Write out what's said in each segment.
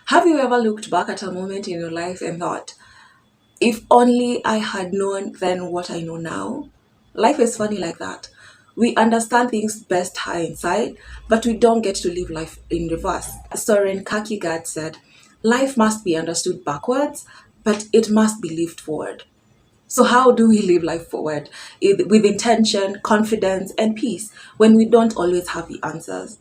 Have you ever looked back at a moment in your life and thought, if only I had known then what I know now? Life is funny like that. We understand things best hindsight, but we don't get to live life in reverse. Soren Kierkegaard said, life must be understood backwards, but it must be lived forward. So, how do we live life forward? With intention, confidence, and peace when we don't always have the answers?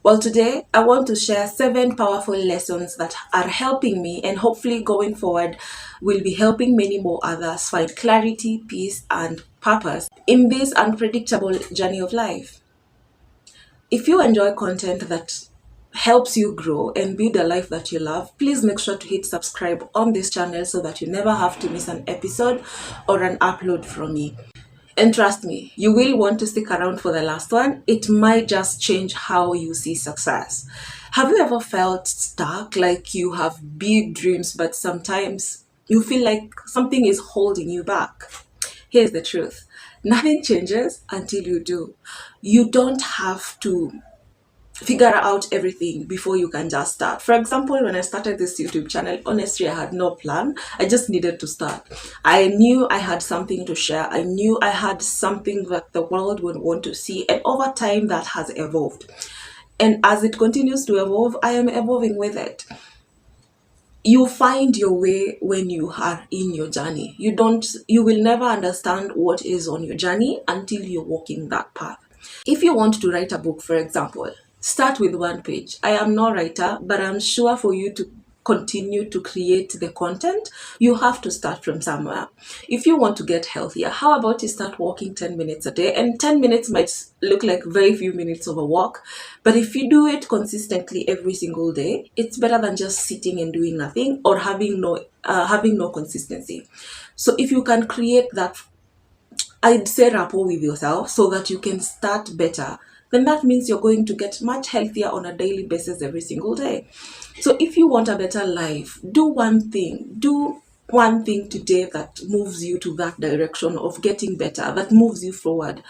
Well, today I want to share 7 powerful lessons that are helping me, and hopefully going forward will be helping many more others find clarity, peace, and purpose in this unpredictable journey of life. If you enjoy content that helps you grow and build a life that you love, please make sure to hit subscribe on this channel so that you never have to miss an episode or an upload from me. And trust me, you will want to stick around for the last one. It might just change how you see success. Have you ever felt stuck, like you have big dreams, but sometimes you feel like something is holding you back? Here's the truth. Nothing changes until you do. You don't have to figure out everything before you can just start. For example, when I started this YouTube channel, honestly, I had no plan. I just needed to start. I knew I had something to share. I knew I had something that the world would want to see. And over time, that has evolved. And as it continues to evolve, I am evolving with it. You find your way when you are in your journey. You will never understand what is on your journey until you're walking that path. If you want to write a book, for example, start with 1 page. I am no writer, but I'm sure for you to continue to create the content, you have to start from somewhere. If you want to get healthier, how about you start walking 10 minutes a day? And 10 minutes might look like very few minutes of a walk, but if you do it consistently every single day, it's better than just sitting and doing nothing or having no consistency. So if you can create that, I'd say, rapport with yourself so that you can start better, then that means you're going to get much healthier on a daily basis every single day. So if you want a better life, do one thing. Do one thing today that moves you to that direction of getting better, that moves you forward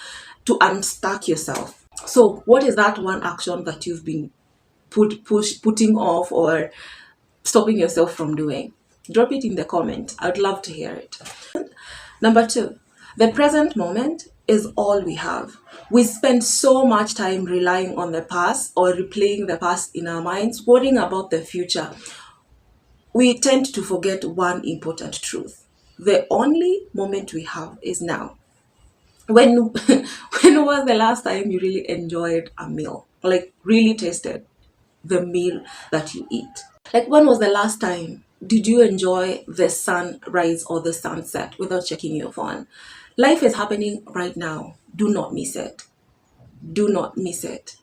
to unstuck yourself. So what is that one action that you've been putting off or stopping yourself from doing? Drop it in the comment. I'd love to hear it. Number 2, the present moment is all we have. We spend so much time relying on the past or replaying the past in our minds, worrying about the future. We tend to forget one important truth. The only moment we have is now. When when was the last time you really enjoyed a meal? Like really tasted the meal that you eat? Like when was the last time did you enjoy the sunrise or the sunset without checking your phone? Life is happening right now. Do not miss it. Do not miss it.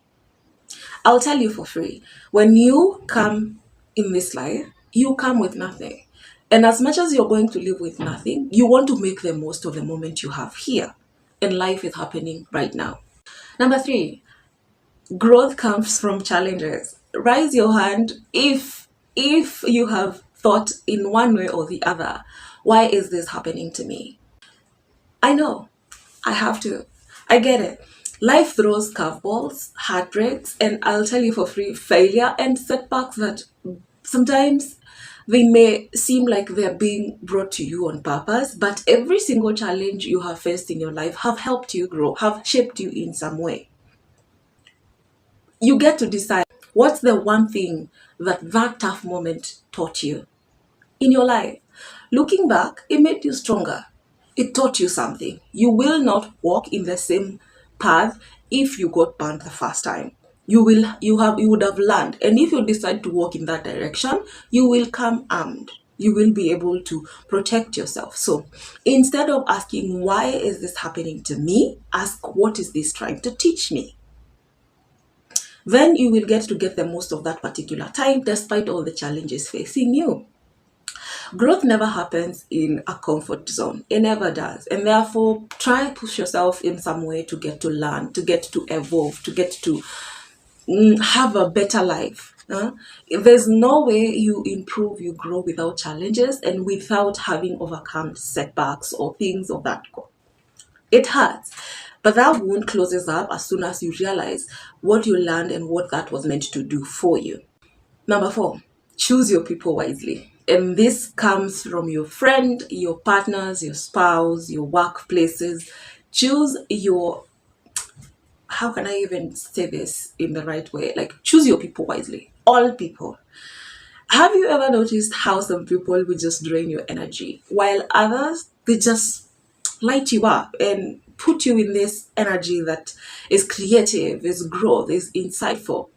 I'll tell you for free. When you come in this life, you come with nothing. And as much as you're going to live with nothing, you want to make the most of the moment you have here. And life is happening right now. Number 3, growth comes from challenges. Raise your hand if you have thought in one way or the other, why is this happening to me? I know. I have to. I get it. Life throws curveballs, heartbreaks, and I'll tell you for free, failure and setbacks that sometimes they may seem like they're being brought to you on purpose, but every single challenge you have faced in your life have helped you grow, have shaped you in some way. You get to decide what's the one thing that tough moment taught you in your life. Looking back, it made you stronger. It taught you something. You will not walk in the same path if you got burned the first time. You would have learned. And if you decide to walk in that direction, you will come armed. You will be able to protect yourself. So instead of asking, why is this happening to me? Ask, what is this trying to teach me? Then you will get the most of that particular time despite all the challenges facing you. Growth never happens in a comfort zone. It never does. And therefore, try push yourself in some way to get to learn, to get to evolve, to get to have a better life. There's no way you improve, you grow without challenges and without having overcome setbacks or things of that sort. It hurts, but that wound closes up as soon as you realize what you learned and what that was meant to do for you. Number 4, Choose your people wisely. And this comes from your friend, your partners, your spouse, your workplaces. Choose your, how can I even say this in the right way? Like, choose your people wisely. All people. Have you ever noticed how some people will just drain your energy while others, they just light you up and put you in this energy that is creative, is growth, is insightful?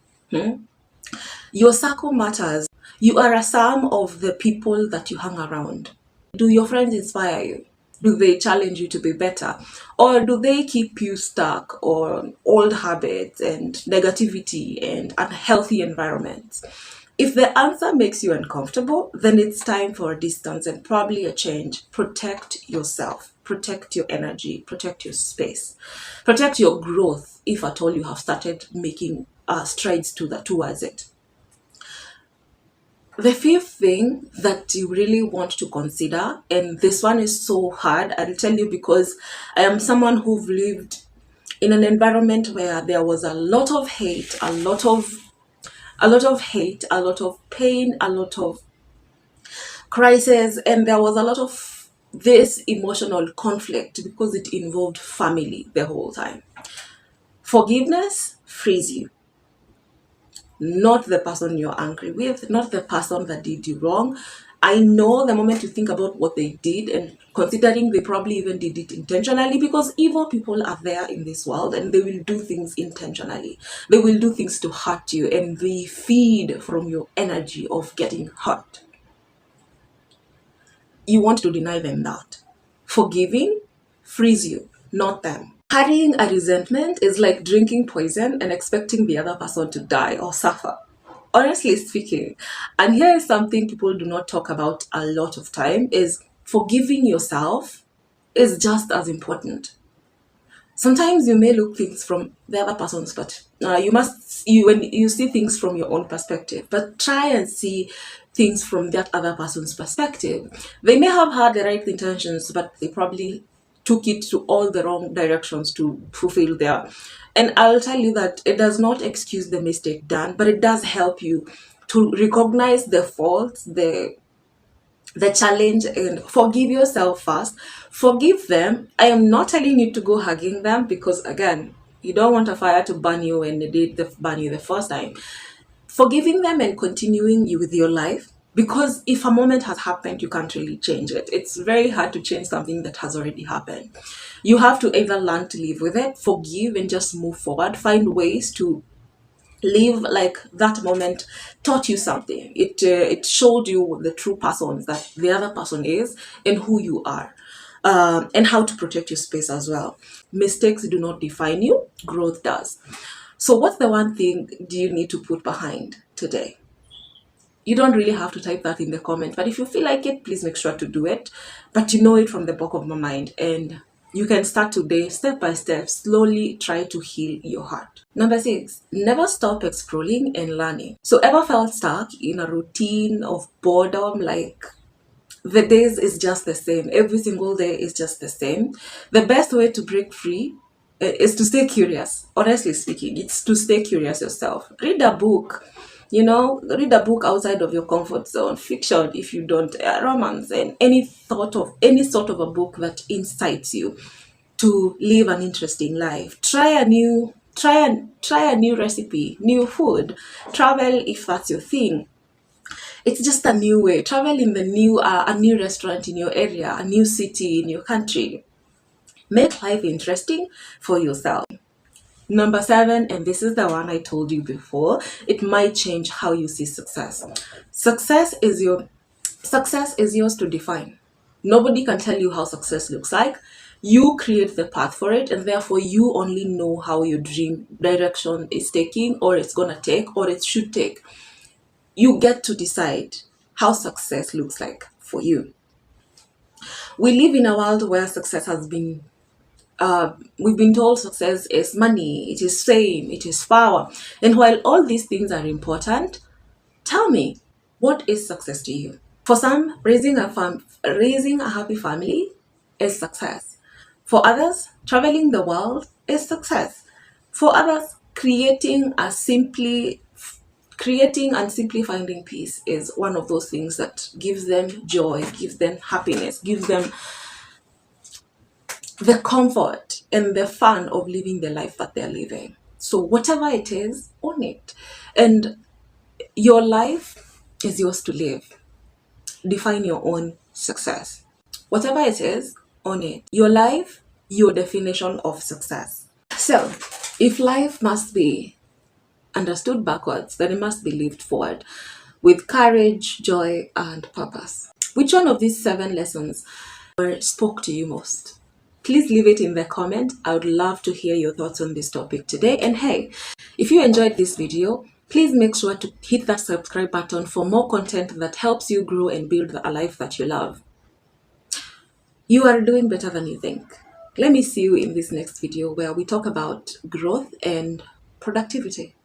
Your circle matters. You are a sum of the people that you hang around. Do your friends inspire you? Do they challenge you to be better? Or do they keep you stuck on old habits and negativity and unhealthy environments? If the answer makes you uncomfortable, then it's time for a distance and probably a change. Protect yourself, protect your energy, protect your space, protect your growth if at all you have started making strides towards it. The fifth thing that you really want to consider, and this one is so hard, I'll tell you because I am someone who've lived in an environment where there was a lot of hate, a lot of pain, a lot of crisis, and there was a lot of this emotional conflict because it involved family the whole time. Forgiveness frees you, not the person you're angry with, not the person that did you wrong. I know the moment you think about what they did, and considering they probably even did it intentionally, because evil people are there in this world and they will do things intentionally. They will do things to hurt you and they feed from your energy of getting hurt. You want to deny them that. Forgiving frees you, not them. Carrying a resentment is like drinking poison and expecting the other person to die or suffer. Honestly speaking, and here is something people do not talk about a lot of time, is forgiving yourself is just as important. Sometimes you may look things from the other person's, but when you see things from your own perspective, but try and see things from that other person's perspective. They may have had the right intentions, but they probably took it to all the wrong directions to fulfill their. And I'll tell you that it does not excuse the mistake done, but it does help you to recognize the faults, the challenge, and forgive yourself first. Forgive them. I am not telling you to go hugging them, because again, you don't want a fire to burn you when they did burn you the first time. Forgiving them and continuing you with your life, because if a moment has happened, you can't really change it. It's very hard to change something that has already happened. You have to either learn to live with it, forgive, and just move forward. Find ways to live like that moment taught you something. It showed you the true person that the other person is and who you are, and how to protect your space as well. Mistakes do not define you, growth does. So what's the one thing do you need to put behind today? You don't really have to type that in the comment, but if you feel like it, please make sure to do it. But you know it from the back of my mind, and you can start today, step by step, slowly try to heal your heart. Number 6, never stop exploring and learning. So ever felt stuck in a routine of boredom, like the days is just the same, every single day is just the same? The best way to break free is to stay curious. Honestly speaking, it's to stay curious yourself. Read a book, read a book outside of your comfort zone, fiction if you don't, romance, and any sort of a book that incites you to live an interesting life. Try a new recipe, new food, travel if that's your thing. It's just a new way. Travel in a new restaurant in your area, a new city in your country. Make life interesting for yourself. Number 7, and this is the one I told you before, it might change how you see success. Success is yours to define. Nobody can tell you how success looks like. You create the path for it, and therefore you only know how your dream direction is taking, or it's gonna take, or it should take. You get to decide how success looks like for you. We live in a world where success has been we've been told success is money, it is fame, it is power. And while all these things are important, tell me, what is success to you? For some, raising a happy family is success. For others, traveling the world is success. For others, creating a simply creating and simply finding peace is one of those things that gives them joy, gives them happiness, gives them the comfort and the fun of living the life that they're living. So whatever it is, own it. And your life is yours to live. Define your own success. Whatever it is, own it. Your life, your definition of success. So, if life must be understood backwards, then it must be lived forward with courage, joy, and purpose. Which one of these 7 lessons spoke to you most? Please leave it in the comment. I would love to hear your thoughts on this topic today. And hey, if you enjoyed this video, please make sure to hit that subscribe button for more content that helps you grow and build a life that you love. You are doing better than you think. Let me see you in this next video where we talk about growth and productivity.